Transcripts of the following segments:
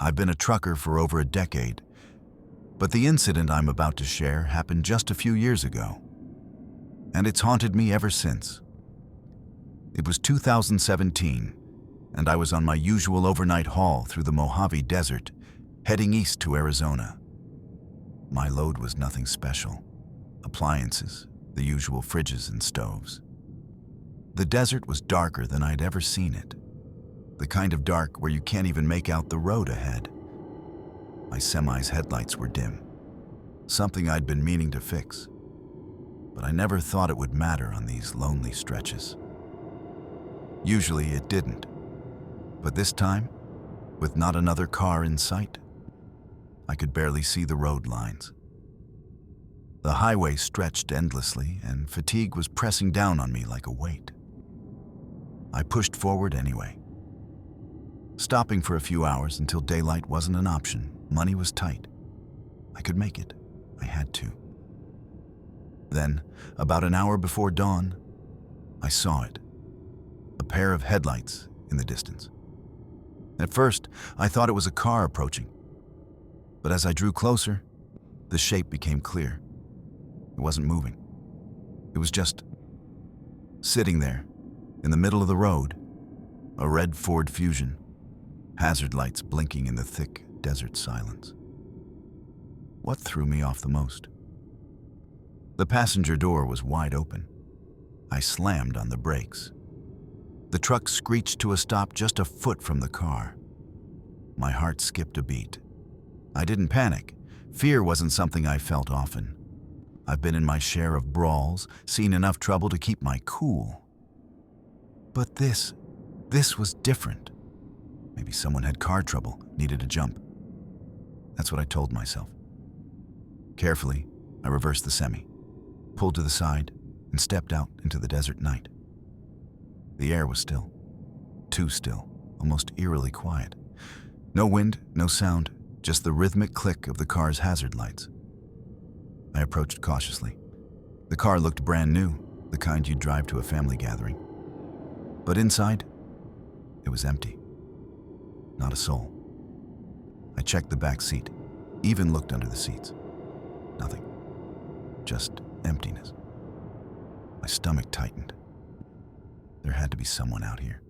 I've been a trucker for over a decade, but the incident I'm about to share happened just a few years ago, and it's haunted me ever since. It was 2017, and I was on my usual overnight haul through the Mojave Desert, heading east to Arizona. My load was nothing special. Appliances, the usual fridges and stoves. The desert was darker than I'd ever seen it. The kind of dark where you can't even make out the road ahead. My semi's headlights were dim, something I'd been meaning to fix, but I never thought it would matter on these lonely stretches. Usually it didn't, but this time, with not another car in sight, I could barely see the road lines. The highway stretched endlessly, and fatigue was pressing down on me like a weight. I pushed forward anyway. Stopping for a few hours until daylight wasn't an option. Money was tight. I could make it. I had to. Then, about an hour before dawn, I saw it. A pair of headlights in the distance. At first, I thought it was a car approaching. But as I drew closer, the shape became clear. It wasn't moving. It was just sitting there, in the middle of the road, a red Ford Fusion, hazard lights blinking in the thick desert silence. What threw me off the most? The passenger door was wide open. I slammed on the brakes. The truck screeched to a stop just a foot from the car. My heart skipped a beat. I didn't panic. Fear wasn't something I felt often. I've been in my share of brawls, seen enough trouble to keep my cool. But this was different. Maybe someone had car trouble, needed a jump. That's what I told myself. Carefully, I reversed the semi, pulled to the side, and stepped out into the desert night. The air was still. Too still, almost eerily quiet. No wind, no sound, just the rhythmic click of the car's hazard lights. I approached cautiously. The car looked brand new, the kind you'd drive to a family gathering. But inside, it was empty. Not a soul. I checked the back seat, even looked under the seats. Nothing. Just emptiness. My stomach tightened. There had to be someone out here.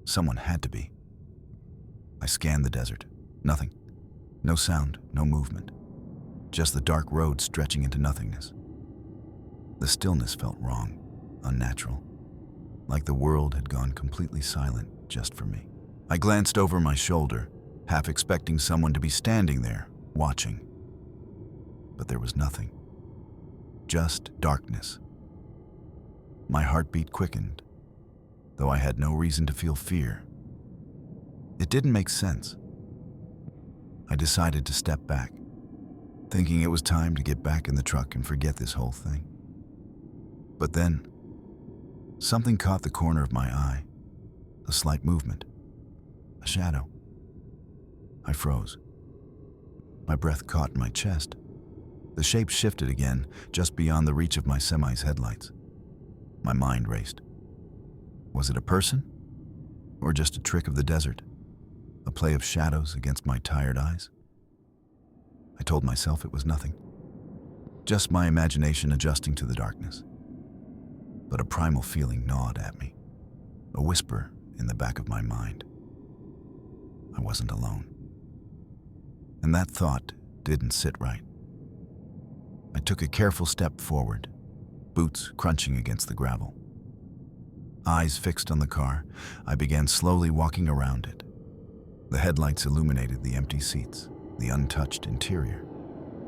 Someone had to be. I scanned the desert. Nothing. No sound, no movement. Just the dark road stretching into nothingness. The stillness felt wrong, unnatural, like the world had gone completely silent just for me. I glanced over my shoulder, half expecting someone to be standing there, watching. But there was nothing. Just darkness. My heartbeat quickened, though I had no reason to feel fear. It didn't make sense. I decided to step back, thinking it was time to get back in the truck and forget this whole thing. But then, something caught the corner of my eye. A slight movement. A shadow. I froze. My breath caught in my chest. The shape shifted again, just beyond the reach of my semi's headlights. My mind raced. Was it a person? Or just a trick of the desert? A play of shadows against my tired eyes? I told myself it was nothing. Just my imagination adjusting to the darkness. But a primal feeling gnawed at me. A whisper in the back of my mind. I wasn't alone. And that thought didn't sit right. I took a careful step forward, boots crunching against the gravel. Eyes fixed on the car, I began slowly walking around it. The headlights illuminated the empty seats, the untouched interior.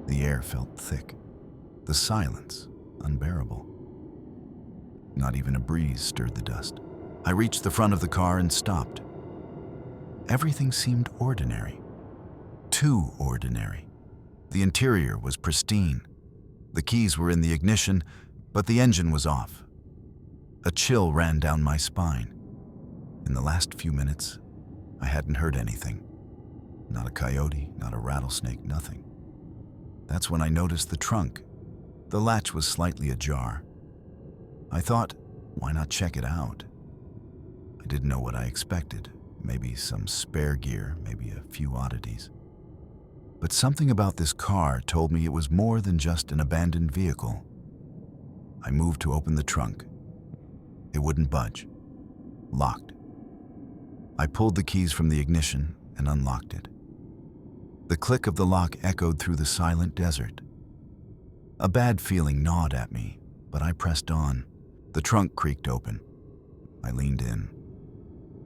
The air felt thick, the silence unbearable. Not even a breeze stirred the dust. I reached the front of the car and stopped. Everything seemed ordinary. Too ordinary. The interior was pristine. The keys were in the ignition, but the engine was off. A chill ran down my spine. In the last few minutes, I hadn't heard anything. Not a coyote, not a rattlesnake, nothing. That's when I noticed the trunk. The latch was slightly ajar. I thought, why not check it out? I didn't know what I expected. maybe some spare gear, maybe a few oddities. But something about this car told me it was more than just an abandoned vehicle. I moved to open the trunk. It wouldn't budge. Locked. I pulled the keys from the ignition and unlocked it. The click of the lock echoed through the silent desert. A bad feeling gnawed at me, but I pressed on. The trunk creaked open. I leaned in.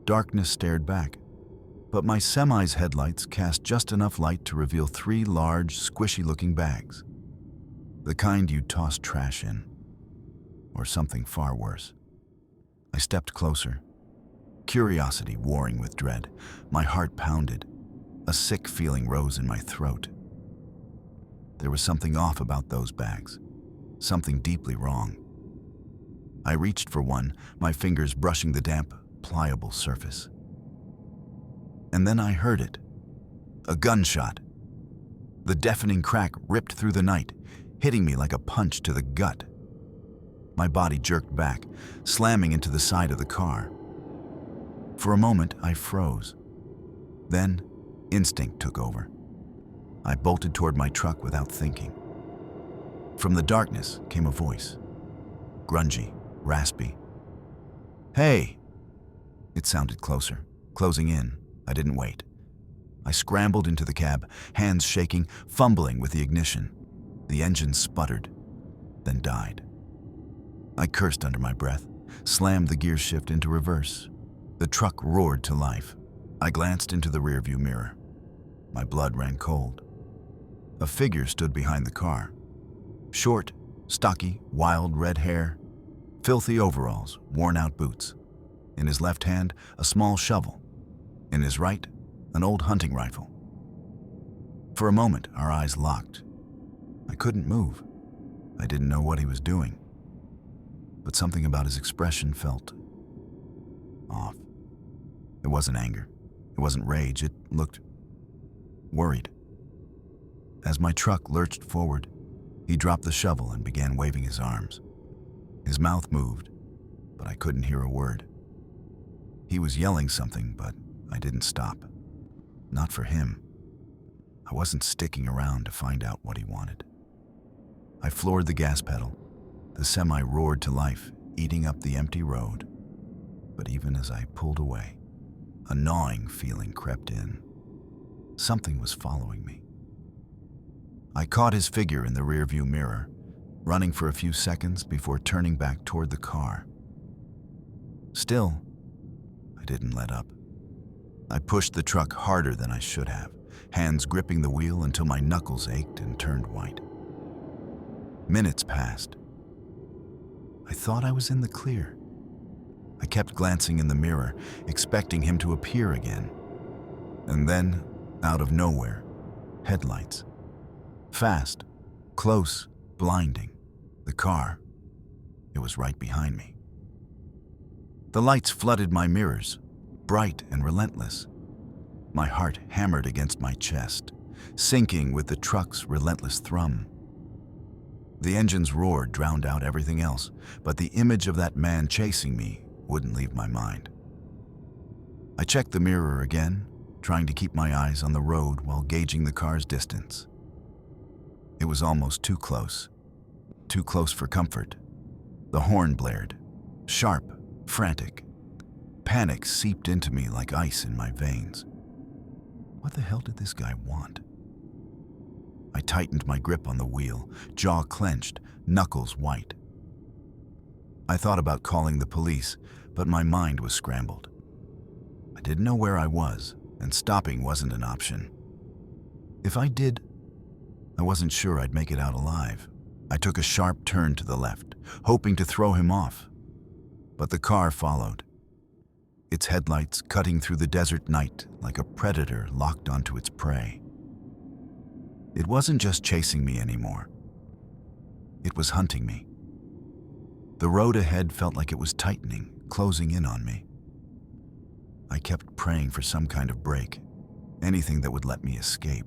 Darkness stared back, but my semi's headlights cast just enough light to reveal 3 large, squishy-looking bags. The kind you'd toss trash in, or something far worse. I stepped closer, curiosity warring with dread. My heart pounded. A sick feeling rose in my throat. There was something off about those bags, something deeply wrong. I reached for one, my fingers brushing the damp, pliable surface. And then I heard it. A gunshot. The deafening crack ripped through the night, hitting me like a punch to the gut. My body jerked back, slamming into the side of the car. For a moment, I froze. Then, instinct took over. I bolted toward my truck without thinking. From the darkness came a voice. Grungy, raspy. "Hey!" It sounded closer, closing in. I didn't wait. I scrambled into the cab, hands shaking, fumbling with the ignition. The engine sputtered, then died. I cursed under my breath, slammed the gear shift into reverse. The truck roared to life. I glanced into the rearview mirror. My blood ran cold. A figure stood behind the car. Short, stocky, wild red hair, filthy overalls, worn-out boots. In his left hand, a small shovel. In his right, an old hunting rifle. For a moment, our eyes locked. I couldn't move. I didn't know what he was doing. But something about his expression felt off. It wasn't anger. It wasn't rage. It looked worried. As my truck lurched forward, he dropped the shovel and began waving his arms. His mouth moved, but I couldn't hear a word. He was yelling something, but I didn't stop. Not for him. I wasn't sticking around to find out what he wanted. I floored the gas pedal. The semi roared to life, eating up the empty road. But even as I pulled away, a gnawing feeling crept in. Something was following me. I caught his figure in the rearview mirror, running for a few seconds before turning back toward the car. Still, I didn't let up. I pushed the truck harder than I should have, hands gripping the wheel until my knuckles ached and turned white. Minutes passed. I thought I was in the clear. I kept glancing in the mirror, expecting him to appear again. And then, out of nowhere, headlights. Fast, close, blinding. The car, it was right behind me. The lights flooded my mirrors, bright and relentless. My heart hammered against my chest, sinking with the truck's relentless thrum. The engine's roar drowned out everything else, but the image of that man chasing me wouldn't leave my mind. I checked the mirror again, trying to keep my eyes on the road while gauging the car's distance. It was almost too close for comfort. The horn blared, sharp, frantic. Panic seeped into me like ice in my veins. What the hell did this guy want? I tightened my grip on the wheel, jaw clenched, knuckles white. I thought about calling the police, but my mind was scrambled. I didn't know where I was, and stopping wasn't an option. If I did, I wasn't sure I'd make it out alive. I took a sharp turn to the left, hoping to throw him off. But the car followed, its headlights cutting through the desert night like a predator locked onto its prey. It wasn't just chasing me anymore. It was hunting me. The road ahead felt like it was tightening, closing in on me. I kept praying for some kind of break, anything that would let me escape.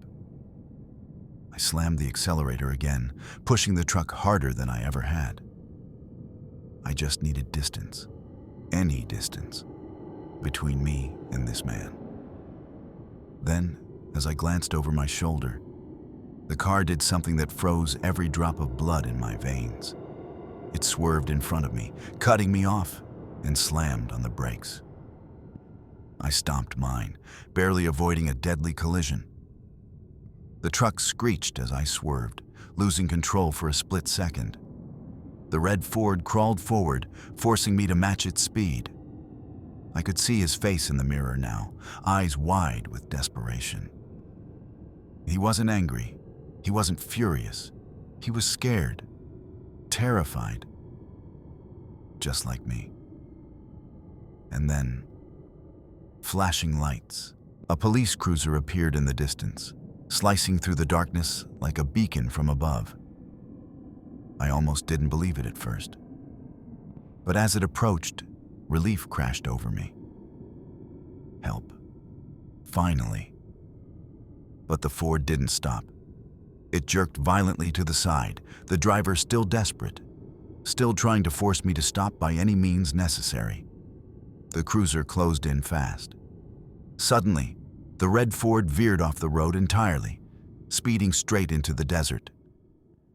I slammed the accelerator again, pushing the truck harder than I ever had. I just needed distance, any distance. between me and this man. Then, as I glanced over my shoulder, the car did something that froze every drop of blood in my veins. It swerved in front of me, cutting me off, and slammed on the brakes. I stomped mine, barely avoiding a deadly collision. The truck screeched as I swerved, losing control for a split second. The red Ford crawled forward, forcing me to match its speed. I could see his face in the mirror now, eyes wide with desperation. He wasn't angry. He wasn't furious. He was scared, terrified, just like me. And then, flashing lights, a police cruiser appeared in the distance, slicing through the darkness like a beacon from above. I almost didn't believe it at first. But as it approached, relief crashed over me. Help. Finally. But the Ford didn't stop. It jerked violently to the side, the driver still desperate, still trying to force me to stop by any means necessary. The cruiser closed in fast. Suddenly, the red Ford veered off the road entirely, speeding straight into the desert.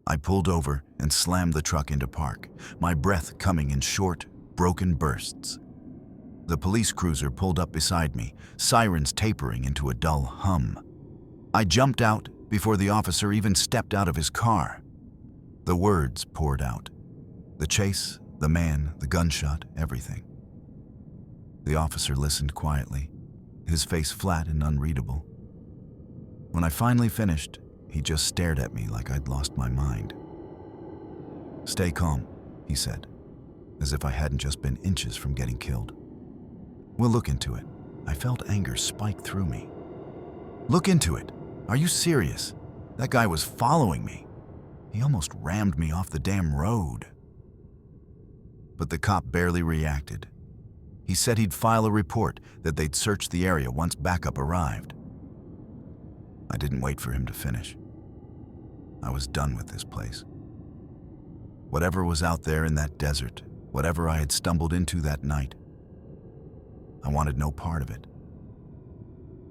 I pulled over and slammed the truck into park, my breath coming in short, broken bursts. The police cruiser pulled up beside me, sirens tapering into a dull hum. I jumped out before the officer even stepped out of his car. The words poured out. The chase, the man, the gunshot, everything. The officer listened quietly, his face flat and unreadable. When I finally finished, he just stared at me like I'd lost my mind. "Stay calm," he said, as if I hadn't just been inches from getting killed. "We'll look into it." I felt anger spike through me. "Look into it? Are you serious? That guy was following me. He almost rammed me off the damn road." But the cop barely reacted. He said he'd file a report, that they'd search the area once backup arrived. I didn't wait for him to finish. I was done with this place. Whatever was out there in that desert, whatever I had stumbled into that night, I wanted no part of it.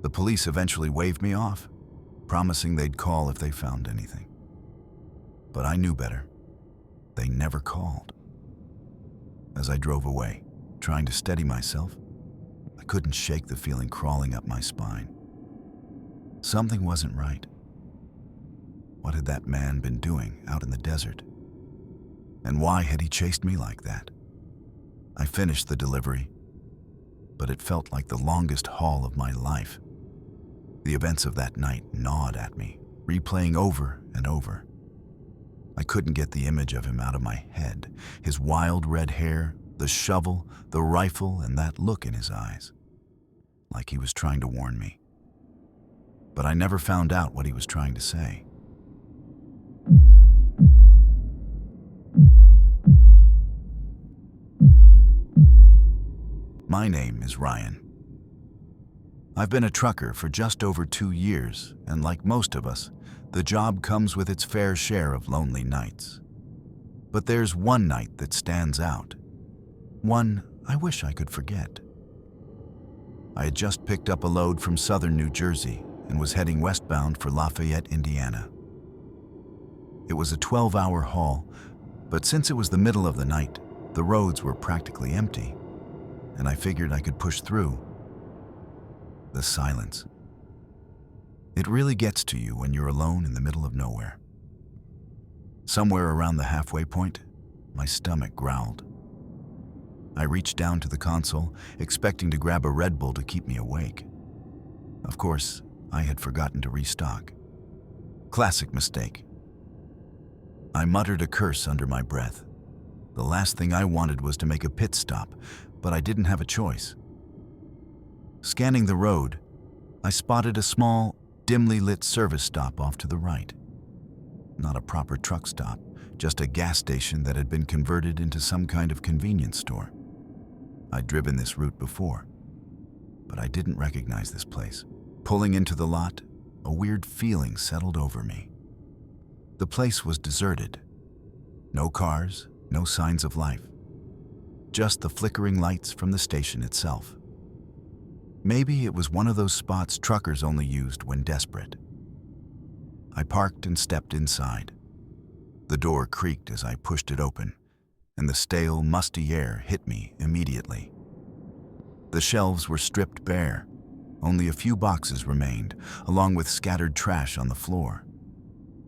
The police eventually waved me off, promising they'd call if they found anything. But I knew better. They never called. As I drove away, trying to steady myself, I couldn't shake the feeling crawling up my spine. Something wasn't right. What had that man been doing out in the desert? And why had he chased me like that? I finished the delivery, but it felt like the longest haul of my life. The events of that night gnawed at me, replaying over and over. I couldn't get the image of him out of my head, his wild red hair, the shovel, the rifle, and that look in his eyes, like he was trying to warn me. But I never found out what he was trying to say. My name is Ryan. I've been a trucker for just over 2 years, and like most of us, the job comes with its fair share of lonely nights. But there's one night that stands out. One I wish I could forget. I had just picked up a load from southern New Jersey and was heading westbound for Lafayette, Indiana. It was a 12-hour haul, but since it was the middle of the night, the roads were practically empty, and I figured I could push through. The silence. It really gets to you when you're alone in the middle of nowhere. Somewhere around the halfway point, my stomach growled. I reached down to the console, expecting to grab a Red Bull to keep me awake. Of course, I had forgotten to restock. Classic mistake. I muttered a curse under my breath. The last thing I wanted was to make a pit stop, but I didn't have a choice. Scanning the road, I spotted a small, dimly lit service stop off to the right. Not a proper truck stop, just a gas station that had been converted into some kind of convenience store. I'd driven this route before, but I didn't recognize this place. Pulling into the lot, a weird feeling settled over me. The place was deserted. No cars, no signs of life. Just the flickering lights from the station itself. Maybe it was one of those spots truckers only used when desperate. I parked and stepped inside. The door creaked as I pushed it open, and the stale, musty air hit me immediately. The shelves were stripped bare. Only a few boxes remained, along with scattered trash on the floor.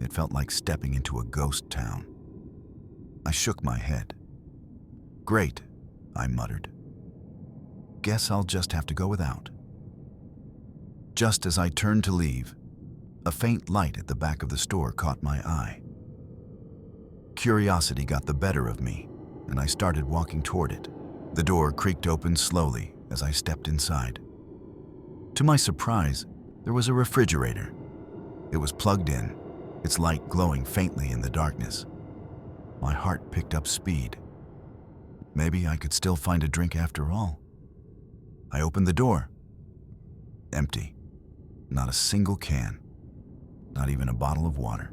It felt like stepping into a ghost town. I shook my head. "Great," I muttered. "Guess I'll just have to go without." Just as I turned to leave, a faint light at the back of the store caught my eye. Curiosity got the better of me, and I started walking toward it. The door creaked open slowly as I stepped inside. To my surprise, there was a refrigerator. It was plugged in, its light glowing faintly in the darkness. My heart picked up speed. Maybe I could still find a drink after all. I opened the door. Empty. Not a single can. Not even a bottle of water.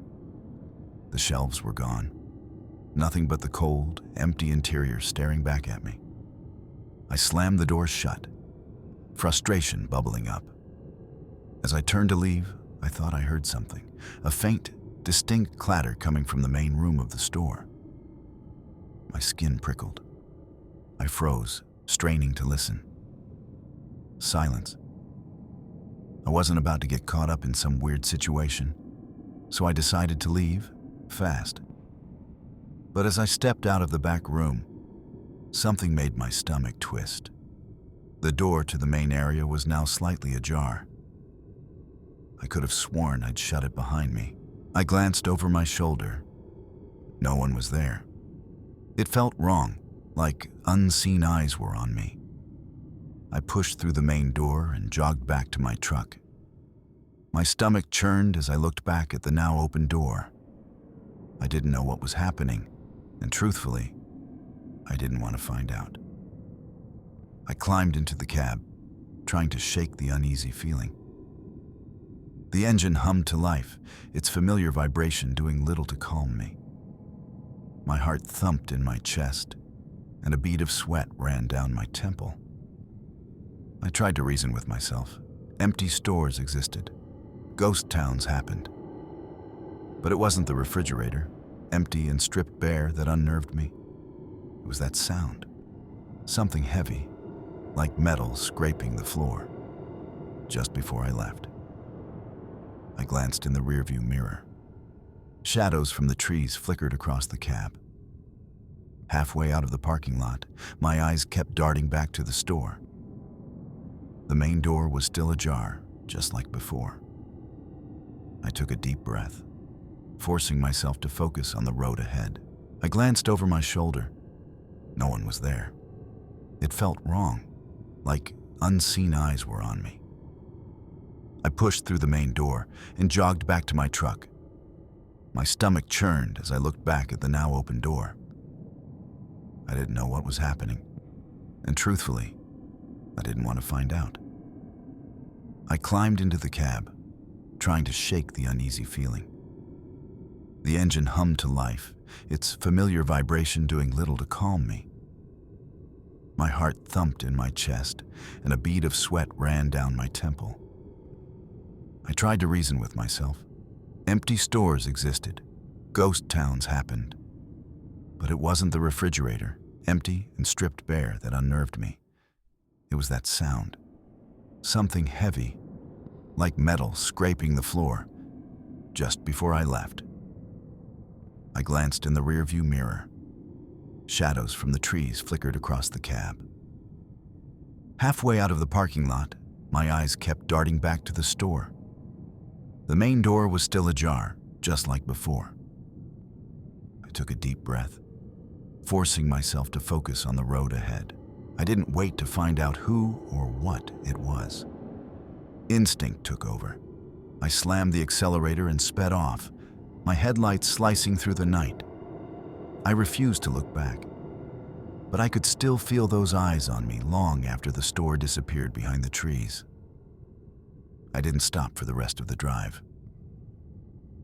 The shelves were gone. Nothing but the cold, empty interior staring back at me. I slammed the door shut, frustration bubbling up. As I turned to leave, I thought I heard something, a faint, distinct clatter coming from the main room of the store. My skin prickled. I froze, straining to listen. Silence. I wasn't about to get caught up in some weird situation, so I decided to leave fast. But as I stepped out of the back room, something made my stomach twist. The door to the main area was now slightly ajar. I could have sworn I'd shut it behind me. I glanced over my shoulder. No one was there. It felt wrong, like unseen eyes were on me. I pushed through the main door and jogged back to my truck. My stomach churned as I looked back at the now open door. I didn't know what was happening, and truthfully, I didn't want to find out. I climbed into the cab, trying to shake the uneasy feeling. The engine hummed to life, its familiar vibration doing little to calm me. My heart thumped in my chest, and a bead of sweat ran down my temple. I tried to reason with myself. Empty stores existed. Ghost towns happened. But it wasn't the refrigerator, empty and stripped bare, that unnerved me. It was that sound. Something heavy, like metal scraping the floor. Just before I left, I glanced in the rearview mirror. Shadows from the trees flickered across the cab. Halfway out of the parking lot, my eyes kept darting back to the store. The main door was still ajar, just like before. I took a deep breath, forcing myself to focus on the road ahead. I glanced over my shoulder. No one was there. It felt wrong, like unseen eyes were on me. I pushed through the main door and jogged back to my truck. My stomach churned as I looked back at the now open door. I didn't know what was happening, and truthfully, I didn't want to find out. I climbed into the cab, trying to shake the uneasy feeling. The engine hummed to life, its familiar vibration doing little to calm me. My heart thumped in my chest, and a bead of sweat ran down my temple. I tried to reason with myself. Empty stores existed. Ghost towns happened. But it wasn't the refrigerator, empty and stripped bare, that unnerved me. It was that sound. Something heavy, like metal scraping the floor, just before I left. I glanced in the rearview mirror. Shadows from the trees flickered across the cab. Halfway out of the parking lot, my eyes kept darting back to the store. The main door was still ajar, just like before. I took a deep breath, forcing myself to focus on the road ahead. I didn't wait to find out who or what it was. Instinct took over. I slammed the accelerator and sped off, my headlights slicing through the night. I refused to look back, but I could still feel those eyes on me long after the store disappeared behind the trees. I didn't stop for the rest of the drive.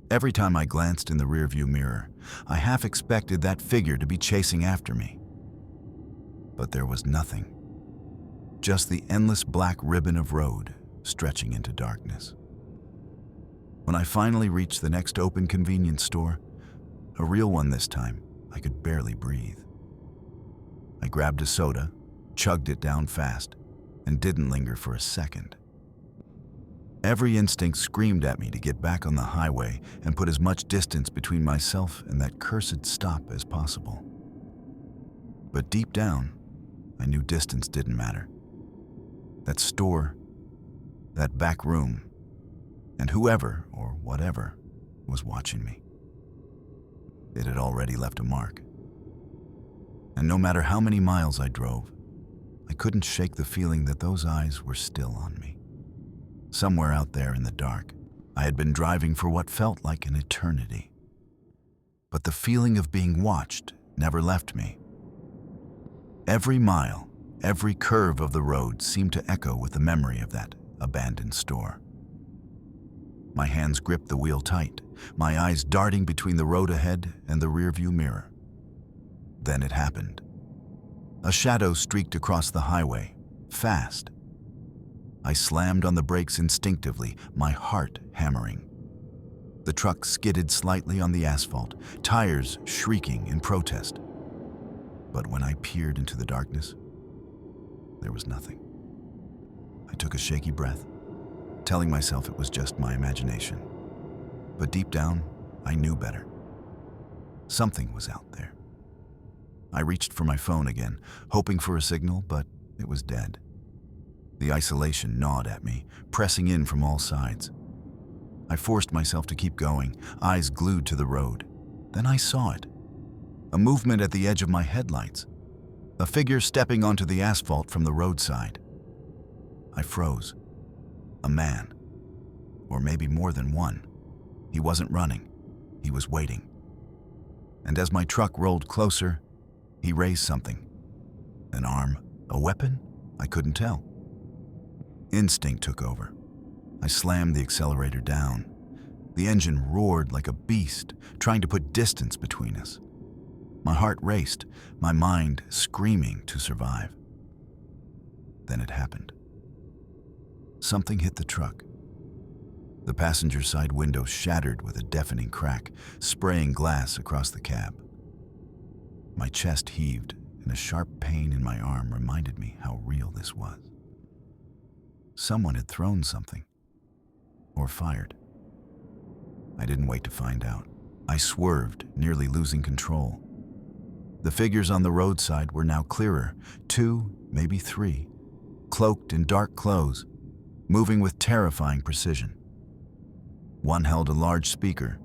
Every time I glanced in the rearview mirror, I half expected that figure to be chasing after me. But there was nothing. just the endless black ribbon of road stretching into darkness. When I finally reached the next open convenience store, a real one this time, I could barely breathe. I grabbed a soda, chugged it down fast, and didn't linger for a second. Every instinct screamed at me to get back on the highway and put as much distance between myself and that cursed stop as possible. But deep down, I knew distance didn't matter. That store, that back room, and whoever or whatever was watching me. It had already left a mark. And no matter how many miles I drove, I couldn't shake the feeling that those eyes were still on me. Somewhere out there in the dark, I had been driving for what felt like an eternity. But the feeling of being watched never left me. Every mile, every curve of the road seemed to echo with the memory of that abandoned store. My hands gripped the wheel tight, my eyes darting between the road ahead and the rearview mirror. Then it happened. A shadow streaked across the highway, fast. I slammed on the brakes instinctively, my heart hammering. The truck skidded slightly on the asphalt, tires shrieking in protest. But when I peered into the darkness, there was nothing. I took a shaky breath, telling myself it was just my imagination. But deep down, I knew better. Something was out there. I reached for my phone again, hoping for a signal, but it was dead. The isolation gnawed at me, pressing in from all sides. I forced myself to keep going, eyes glued to the road. Then I saw it. A movement at the edge of my headlights. A figure stepping onto the asphalt from the roadside. I froze. A man. Or maybe more than one. He wasn't running. He was waiting. And as my truck rolled closer, he raised something. An arm? A weapon? I couldn't tell. Instinct took over. I slammed the accelerator down. The engine roared like a beast, trying to put distance between us. My heart raced, my mind screaming to survive. Then it happened. Something hit the truck. The passenger side window shattered with a deafening crack, spraying glass across the cab. My chest heaved, and a sharp pain in my arm reminded me how real this was. Someone had thrown something, or fired. I didn't wait to find out. I swerved, nearly losing control. The figures on the roadside were now clearer, 2, maybe 3, cloaked in dark clothes, moving with terrifying precision. One held a large speaker,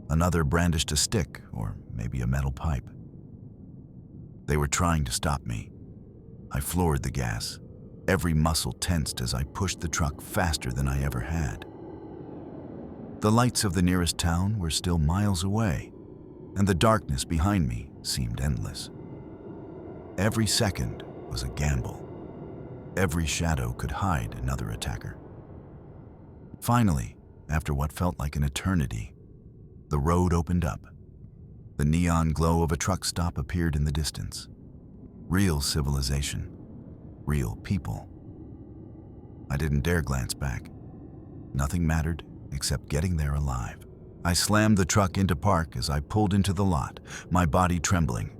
another brandished a stick, or maybe a metal pipe. They were trying to stop me. I floored the gas, every muscle tensed as I pushed the truck faster than I ever had. The lights of the nearest town were still miles away, and the darkness behind me seemed endless. Every second was a gamble. Every shadow could hide another attacker. Finally, after what felt like an eternity, the road opened up. The neon glow of a truck stop appeared in the distance. Real civilization. Real people. I didn't dare glance back. Nothing mattered except getting there alive. I slammed the truck into park as I pulled into the lot, my body trembling.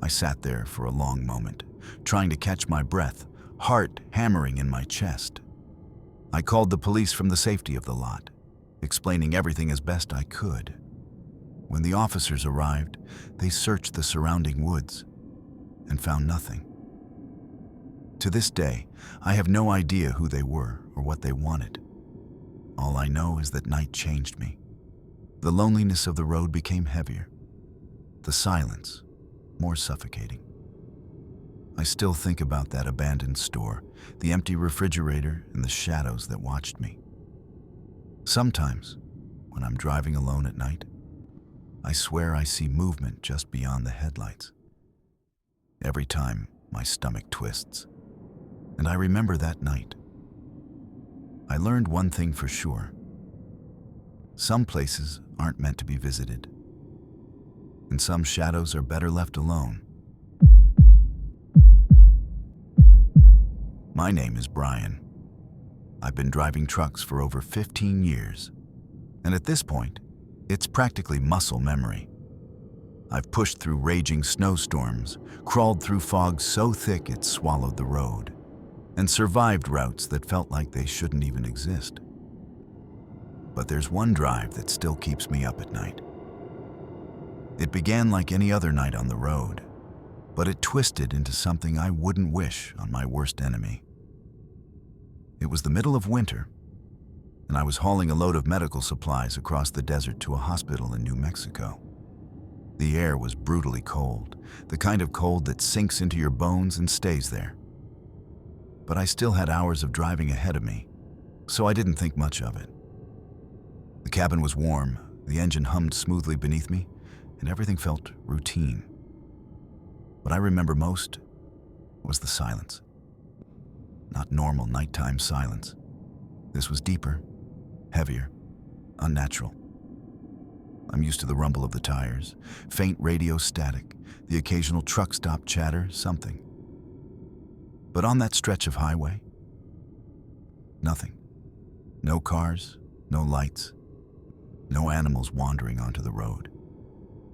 I sat there for a long moment, trying to catch my breath, heart hammering in my chest. I called the police from the safety of the lot, explaining everything as best I could. When the officers arrived, they searched the surrounding woods and found nothing. To this day, I have no idea who they were or what they wanted. All I know is that night changed me. The loneliness of the road became heavier. The silence, more suffocating. I still think about that abandoned store, the empty refrigerator, and the shadows that watched me. Sometimes, when I'm driving alone at night, I swear I see movement just beyond the headlights. Every time, my stomach twists. And I remember that night. I learned one thing for sure. Some places aren't meant to be visited, and some shadows are better left alone. My name is Brian. I've been driving trucks for over 15 years, and at this point, it's practically muscle memory. I've pushed through raging snowstorms, crawled through fog so thick it swallowed the road, and survived routes that felt like they shouldn't even exist. But there's one drive that still keeps me up at night. It began like any other night on the road, but it twisted into something I wouldn't wish on my worst enemy. It was the middle of winter, and I was hauling a load of medical supplies across the desert to a hospital in New Mexico. The air was brutally cold, the kind of cold that sinks into your bones and stays there. But I still had hours of driving ahead of me, so I didn't think much of it. The cabin was warm, the engine hummed smoothly beneath me, and everything felt routine. What I remember most was the silence. Not normal nighttime silence. This was deeper, heavier, unnatural. I'm used to the rumble of the tires, faint radio static, the occasional truck stop chatter, something. But on that stretch of highway, nothing. No cars, no lights, no animals wandering onto the road.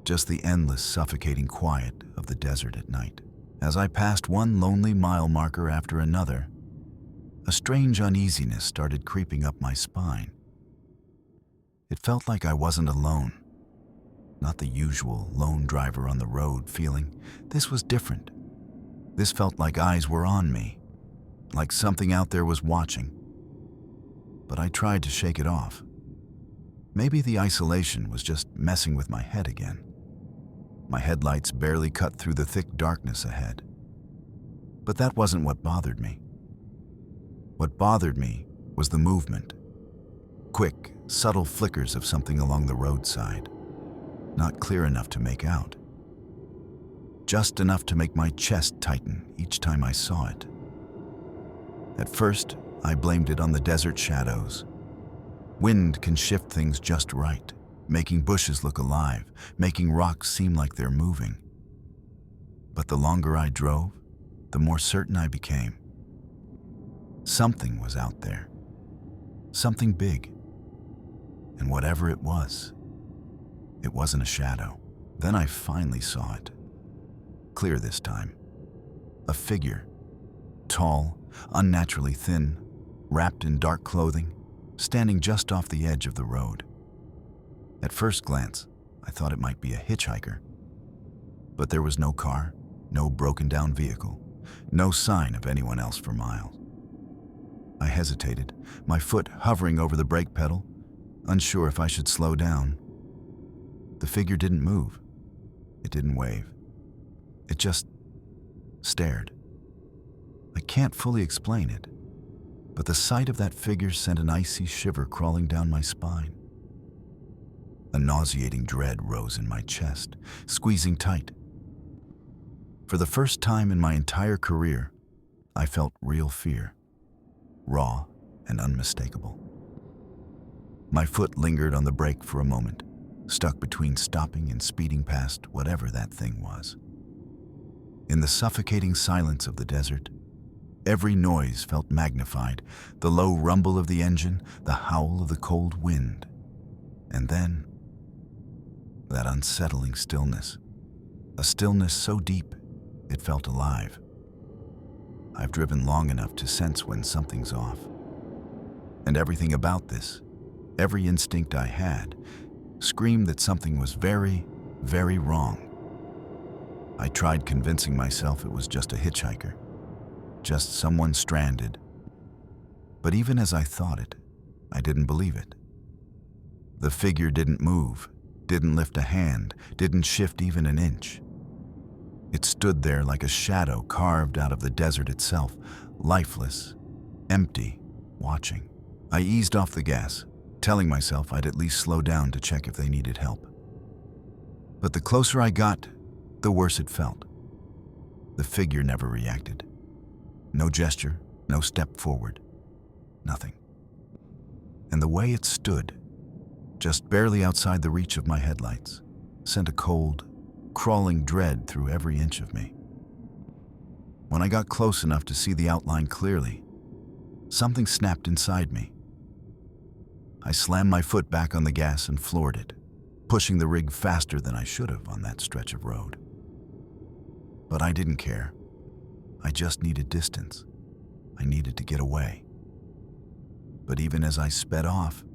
Just the endless, suffocating quiet of the desert at night. As I passed one lonely mile marker after another, a strange uneasiness started creeping up my spine. It felt like I wasn't alone. Not the usual lone driver on the road feeling. This was different. This felt like eyes were on me, like something out there was watching. But I tried to shake it off. Maybe the isolation was just messing with my head again. My headlights barely cut through the thick darkness ahead. But that wasn't what bothered me. What bothered me was the movement. Quick, subtle flickers of something along the roadside. Not clear enough to make out. Just enough to make my chest tighten each time I saw it. At first, I blamed it on the desert shadows. Wind can shift things just right, making bushes look alive, making rocks seem like they're moving. But the longer I drove, the more certain I became. Something was out there. Something big. And whatever it wasn't a shadow. Then I finally saw it. Clear this time. A figure. Tall, unnaturally thin, wrapped in dark clothing, standing just off the edge of the road. At first glance, I thought it might be a hitchhiker. But there was no car, no broken down vehicle, no sign of anyone else for miles. I hesitated, my foot hovering over the brake pedal, unsure if I should slow down. The figure didn't move. It didn't wave. It just stared. I can't fully explain it, but the sight of that figure sent an icy shiver crawling down my spine. A nauseating dread rose in my chest, squeezing tight. For the first time in my entire career, I felt real fear, raw and unmistakable. My foot lingered on the brake for a moment, stuck between stopping and speeding past whatever that thing was. In the suffocating silence of the desert, every noise felt magnified, the low rumble of the engine, the howl of the cold wind. And then, that unsettling stillness, a stillness so deep it felt alive. I've driven long enough to sense when something's off. And everything about this, every instinct I had, screamed that something was very, very wrong. I tried convincing myself it was just a hitchhiker, just someone stranded. But even as I thought it, I didn't believe it. The figure didn't move, didn't lift a hand, didn't shift even an inch. It stood there like a shadow carved out of the desert itself, lifeless, empty, watching. I eased off the gas, telling myself I'd at least slow down to check if they needed help. But the closer I got, the worse it felt. The figure never reacted. No gesture, no step forward, nothing. And the way it stood, just barely outside the reach of my headlights, sent a cold, crawling dread through every inch of me. When I got close enough to see the outline clearly, something snapped inside me. I slammed my foot back on the gas and floored it, pushing the rig faster than I should have on that stretch of road. But I didn't care. I just needed distance. I needed to get away. But even as I sped off,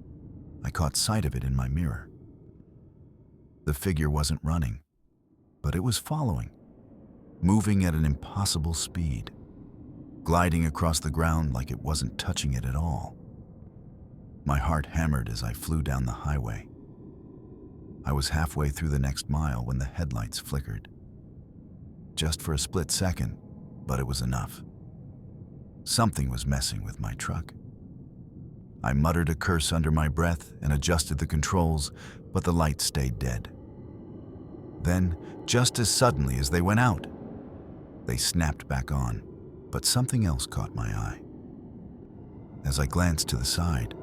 I caught sight of it in my mirror. The figure wasn't running, but it was following, moving at an impossible speed, gliding across the ground like it wasn't touching it at all. My heart hammered as I flew down the highway. I was halfway through the next mile when the headlights flickered. Just for a split second, but it was enough. Something was messing with my truck. I muttered a curse under my breath and adjusted the controls, but the lights stayed dead. Then, just as suddenly as they went out, they snapped back on, but something else caught my eye. As I glanced to the side,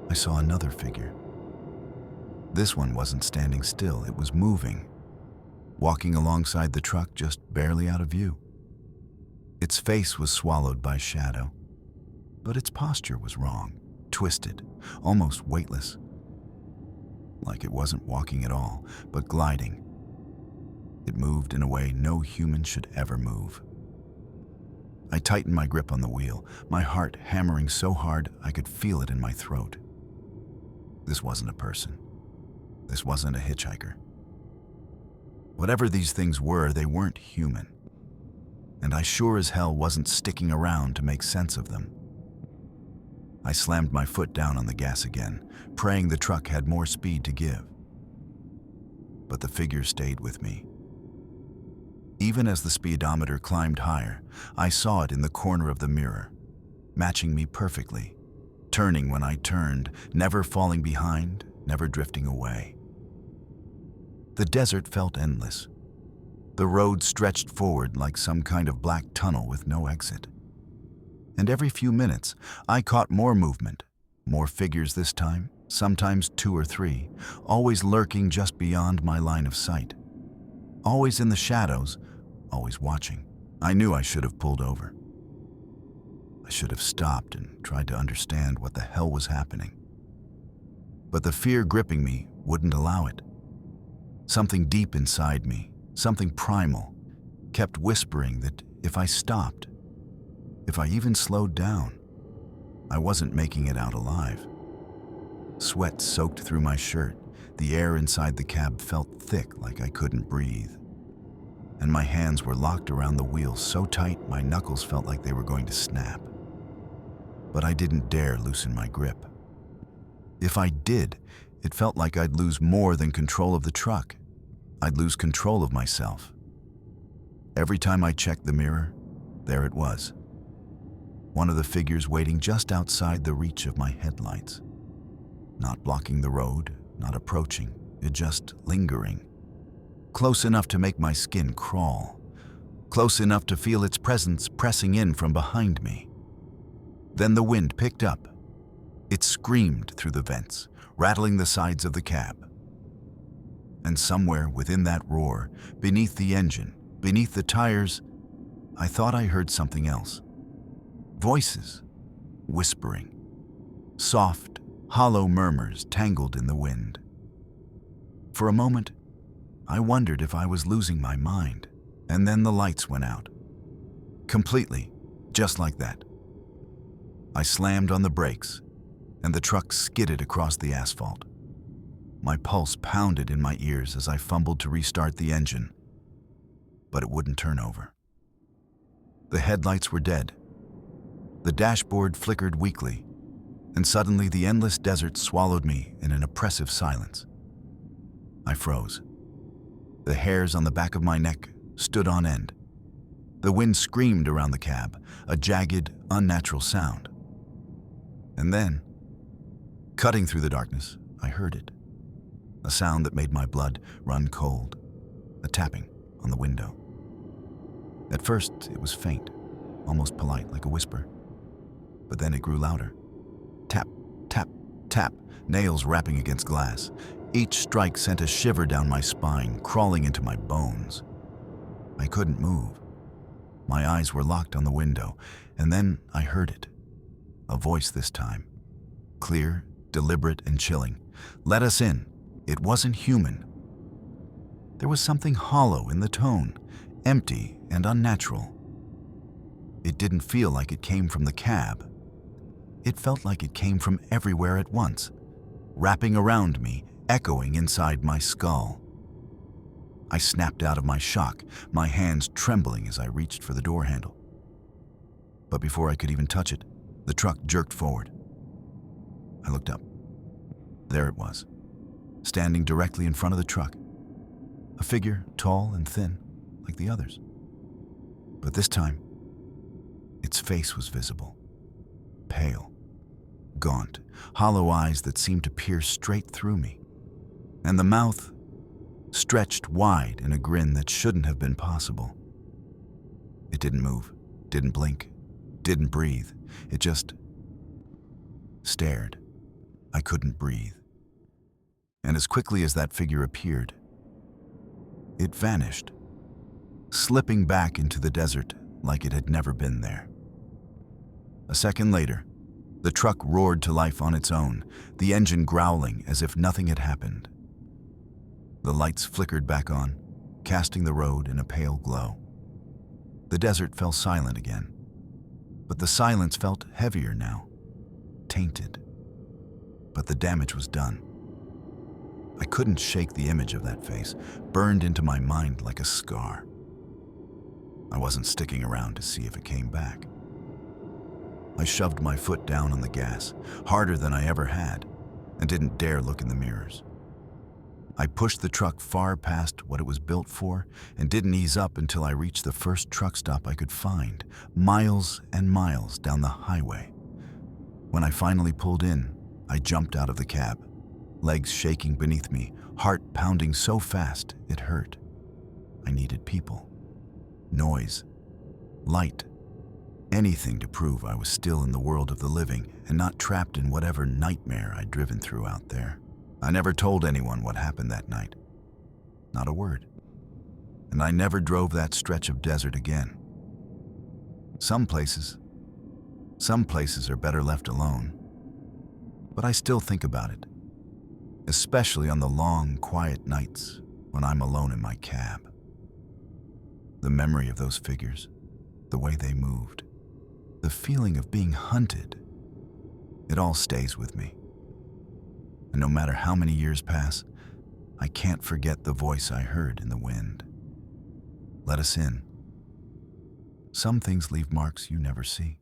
I saw another figure. This one wasn't standing still, it was moving, walking alongside the truck just barely out of view. Its face was swallowed by shadow, but its posture was wrong, twisted, almost weightless. Like it wasn't walking at all, but gliding. It moved in a way no human should ever move. I tightened my grip on the wheel, my heart hammering so hard I could feel it in my throat. This wasn't a person. This wasn't a hitchhiker. Whatever these things were, they weren't human. And I sure as hell wasn't sticking around to make sense of them. I slammed my foot down on the gas again, praying the truck had more speed to give. But the figure stayed with me. Even as the speedometer climbed higher, I saw it in the corner of the mirror, matching me perfectly, turning when I turned, never falling behind, never drifting away. The desert felt endless. The road stretched forward like some kind of black tunnel with no exit. And every few minutes, I caught more movement, more figures this time, sometimes 2 or 3, always lurking just beyond my line of sight. Always in the shadows, always watching. I knew I should have pulled over. I should have stopped and tried to understand what the hell was happening. But the fear gripping me wouldn't allow it. Something deep inside me, something primal, kept whispering that if I stopped, if I even slowed down, I wasn't making it out alive. Sweat soaked through my shirt. The air inside the cab felt thick like I couldn't breathe. And my hands were locked around the wheel so tight my knuckles felt like they were going to snap. But I didn't dare loosen my grip. If I did, it felt like I'd lose more than control of the truck. I'd lose control of myself. Every time I checked the mirror, there it was. One of the figures waiting just outside the reach of my headlights. Not blocking the road, not approaching, it just lingering. Close enough to make my skin crawl. Close enough to feel its presence pressing in from behind me. Then the wind picked up. It screamed through the vents, rattling the sides of the cab. And somewhere within that roar, beneath the engine, beneath the tires, I thought I heard something else. Voices, whispering. Soft, hollow murmurs tangled in the wind. For a moment, I wondered if I was losing my mind, and then the lights went out. Completely, just like that. I slammed on the brakes, and the truck skidded across the asphalt. My pulse pounded in my ears as I fumbled to restart the engine, but it wouldn't turn over. The headlights were dead. The dashboard flickered weakly, and suddenly the endless desert swallowed me in an oppressive silence. I froze. The hairs on the back of my neck stood on end. The wind screamed around the cab, a jagged, unnatural sound. And then, cutting through the darkness, I heard it. A sound that made my blood run cold. A tapping on the window. At first, it was faint, almost polite, like a whisper. But then it grew louder. Tap, tap, tap, nails rapping against glass. Each strike sent a shiver down my spine, crawling into my bones. I couldn't move. My eyes were locked on the window, and then I heard it. A voice this time. Clear, deliberate, and chilling. "Let us in." It wasn't human. There was something hollow in the tone, empty and unnatural. It didn't feel like it came from the cab. It felt like it came from everywhere at once, wrapping around me, echoing inside my skull. I snapped out of my shock, my hands trembling as I reached for the door handle. But before I could even touch it, the truck jerked forward. I looked up. There it was, standing directly in front of the truck. A figure, tall and thin, like the others. But this time, its face was visible. Pale, gaunt, hollow eyes that seemed to pierce straight through me. And the mouth stretched wide in a grin that shouldn't have been possible. It didn't move, didn't blink, didn't breathe. It just stared. I couldn't breathe. And as quickly as that figure appeared, it vanished, slipping back into the desert like it had never been there. A second later, the truck roared to life on its own, the engine growling as if nothing had happened. The lights flickered back on, casting the road in a pale glow. The desert fell silent again, but the silence felt heavier now, tainted. But the damage was done. I couldn't shake the image of that face, burned into my mind like a scar. I wasn't sticking around to see if it came back. I shoved my foot down on the gas, harder than I ever had, and didn't dare look in the mirrors. I pushed the truck far past what it was built for and didn't ease up until I reached the first truck stop I could find, miles and miles down the highway. When I finally pulled in, I jumped out of the cab, legs shaking beneath me, heart pounding so fast it hurt. I needed people, noise, light, anything to prove I was still in the world of the living and not trapped in whatever nightmare I'd driven through out there. I never told anyone what happened that night. Not a word. And I never drove that stretch of desert again. Some places are better left alone. But I still think about it, especially on the long, quiet nights when I'm alone in my cab. The memory of those figures, the way they moved, the feeling of being hunted, it all stays with me. And no matter how many years pass, I can't forget the voice I heard in the wind. Let us in. Some things leave marks you never see,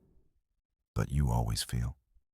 but you always feel.